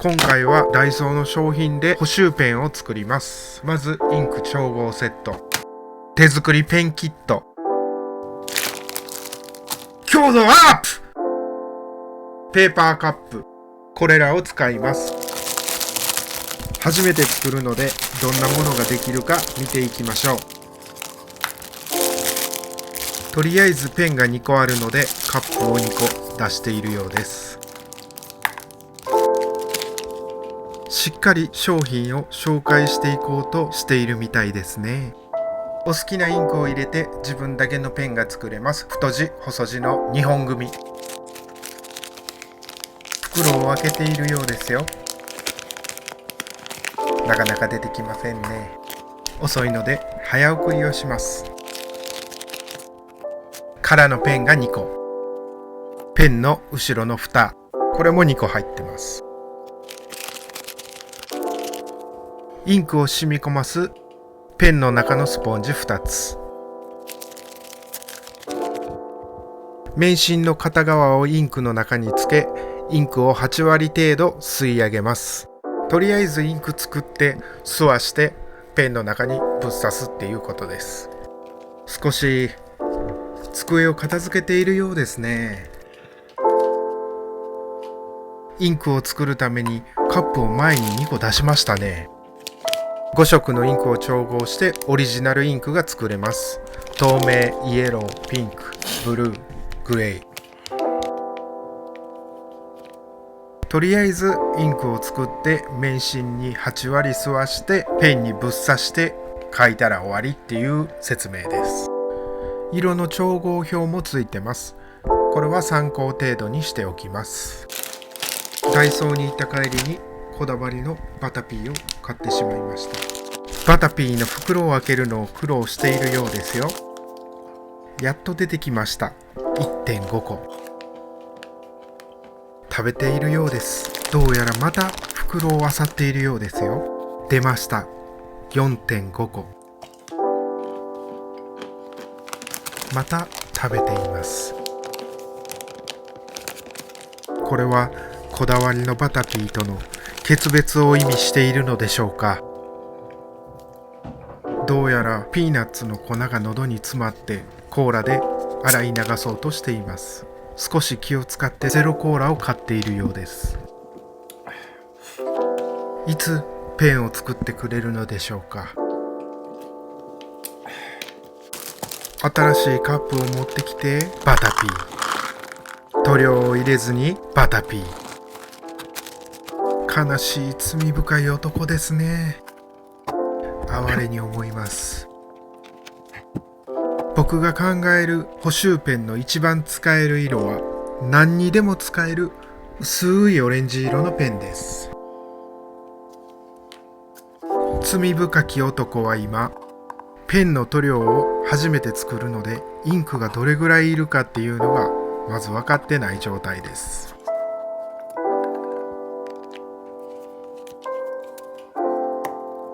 今回はダイソーの商品で補修ペンを作ります。まずインク調合セット、手作りペンキット、強度アップ、ペーパーカップ、これらを使います。初めて作るのでどんなものができるか見ていきましょう。とりあえずペンが2個あるのでカップを2個出しているようです。しっかり商品を紹介していこうとしているみたいですね。お好きなインクを入れて自分だけのペンが作れます。太字細字の2本組。袋を開けているようですよ。なかなか出てきませんね。遅いので早送りをします。空のペンが2個。ペンの後ろの蓋、これも2個入ってます。インクを染み込ますペンの中のスポンジ2つ。免芯の片側をインクの中につけ、インクを8割程度吸い上げます。とりあえずインク作って吸わしてペンの中にぶっ刺すっていうことです。少し机を片付けているようですね。インクを作るためにカップを前に2個出しましたね。5色のインクを調合してオリジナルインクが作れます。透明、イエロー、ピンク、ブルー、グレー。とりあえずインクを作って免芯に8割吸わしてペンにぶっ刺して書いたら終わりっていう説明です。色の調合表もついてます。これは参考程度にしておきます。ダイソーに行った帰りにこだわりのバタピーを買ってしまいました。バタピーの袋を開けるのを苦労しているようですよ。やっと出てきました。 1.5 個食べているようです。どうやらまた袋を漁っているようですよ。出ました。 4.5 個また食べています。これはこだわりのバタピーとの決別を意味しているのでしょうか。どうやらピーナッツの粉が喉に詰まってコーラで洗い流そうとしています。少し気を使ってゼロコーラを買っているようです。いつペンを作ってくれるのでしょうか。新しいカップを持ってきてバタピー、塗料を入れずにバタピー。悲しい罪深い男ですね。哀れに思います。僕が考える補修ペンの一番使える色は何にでも使える薄いオレンジ色のペンです。罪深き男は今ペンの塗料を初めて作るのでインクがどれぐらいいるかっていうのがまず分かってない状態です。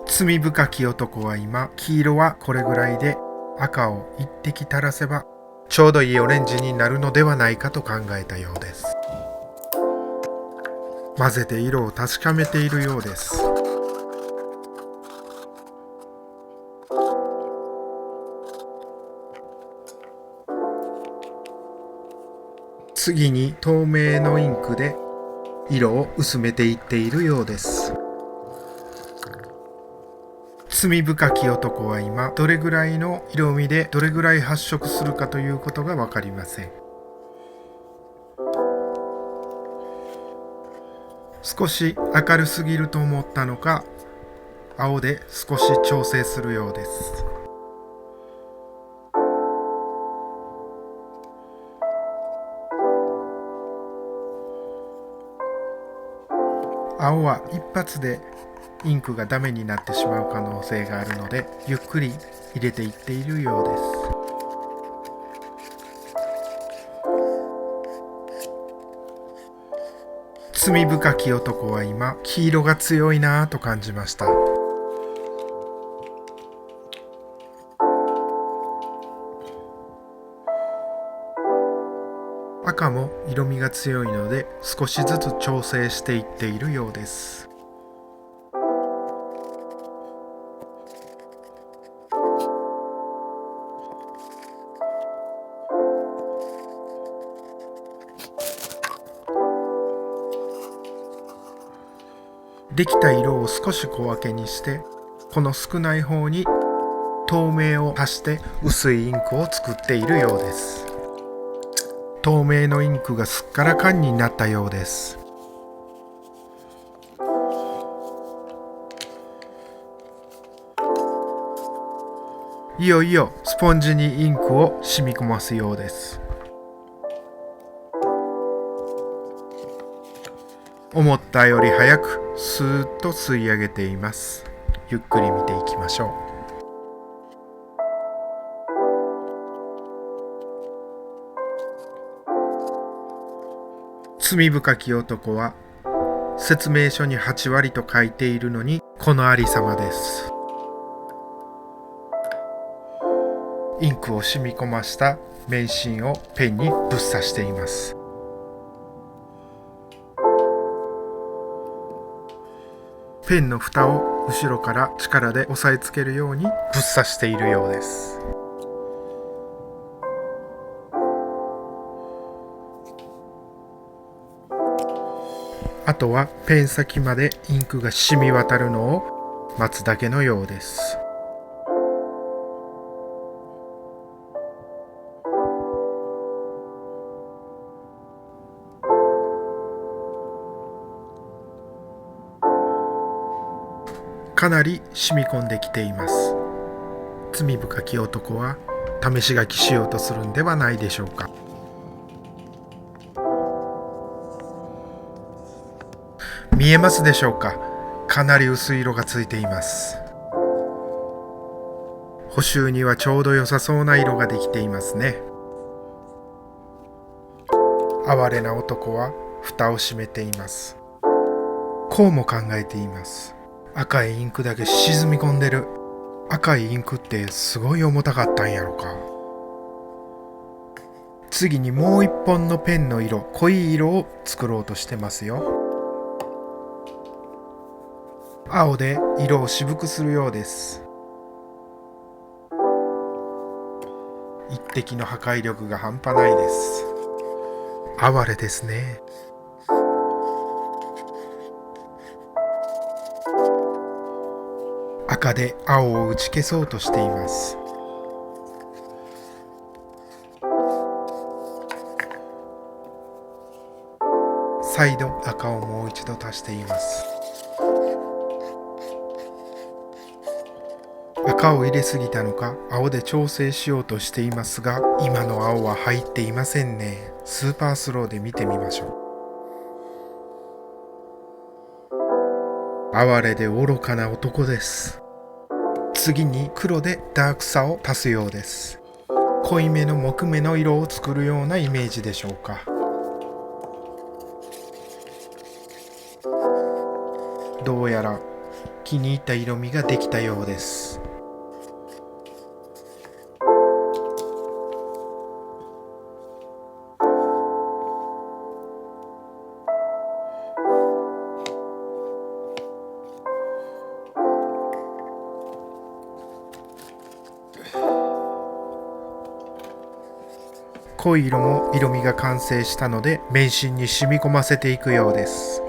罪深き男は今黄色はこれぐらいで赤を一滴垂らせばちょうどいいオレンジになるのではないかと考えたようです。混ぜて色を確かめているようです。次に透明のインクで色を薄めていっているようです。罪深き男は今どれぐらいの色味でどれぐらい発色するかということが分かりません。少し明るすぎると思ったのか青で少し調整するようです。青は一発でインクがダメになってしまう可能性があるのでゆっくり入れていっているようです。罪深き男は今黄色が強いなぁと感じました。赤も色味が強いので少しずつ調整していっているようです。できた色を少し小分けにして、この少ない方に透明を足して薄いインクを作っているようです。透明のインクがすっからかんになったようです。いよいよスポンジにインクを染み込ますようです。思ったより早くスーッと吸い上げています。ゆっくり見ていきましょう。罪深き男は説明書に8割と書いているのにこのありさまです。インクを染み込ました免芯をペンにぶっ刺しています。ペンの蓋を後ろから力で押さえつけるようにぶっ刺しているようです。あとはペン先までインクが染み渡るのを待つだけのようです。かなり染み込んできています。罪深き男は試し書きしようとするんではないでしょうか。見えますでしょうか。かなり薄い色がついています。補修にはちょうど良さそうな色ができていますね。哀れな男は蓋を閉めています。こうも考えています。赤いインクだけ沈み込んでる。赤いインクってすごい重たかったんやろか。次にもう一本のペンの色、濃い色を作ろうとしてますよ。青で色を渋くするようです。一滴の破壊力が半端ないです。哀れですね。赤で青を打ち消そうとしています。再度赤をもう一度足しています。赤を入れすぎたのか青で調整しようとしていますが、今の青は入っていませんね。スーパースローで見てみましょう。哀れで愚かな男です。次に黒でダークさを足すようです。濃いめの木目の色を作るようなイメージでしょうか。どうやら気に入った色味ができたようです。濃い色も色味が完成したので免芯に染み込ませていくようです。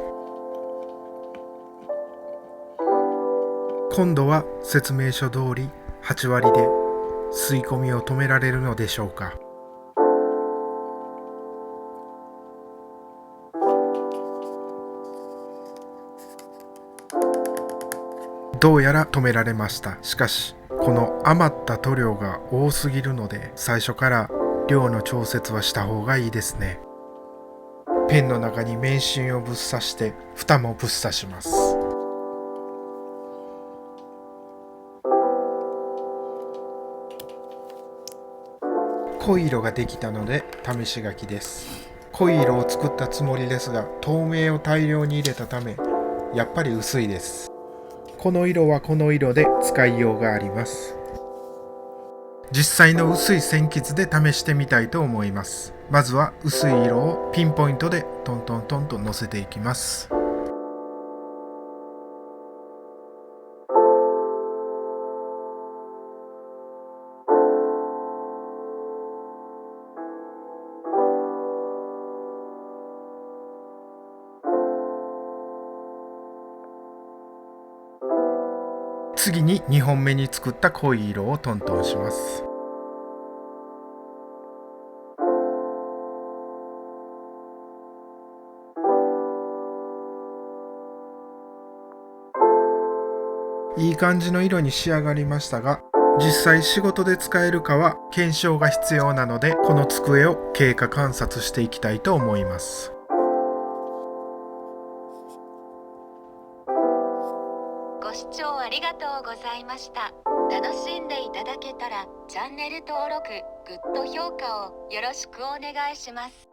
今度は説明書通り8割で吸い込みを止められるのでしょうか。どうやら止められました。しかしこの余った塗料が多すぎるので最初から量の調節はした方がいいですね。ペンの中に免芯をぶっ刺して蓋もぶっ刺します。濃い色ができたので試し書きです。濃い色を作ったつもりですが透明を大量に入れたためやっぱり薄いです。この色はこの色で使いようがあります。実際の薄い線傷で試してみたいと思います。まずは薄い色をピンポイントでトントントンとのせていきます。次に2本目に作った濃い色をトントンします。いい感じの色に仕上がりましたが、実際仕事で使えるかは検証が必要なので、この机を経過観察していきたいと思います。ご視聴ありがとうございました。楽しんでいただけたらチャンネル登録、グッド評価をよろしくお願いします。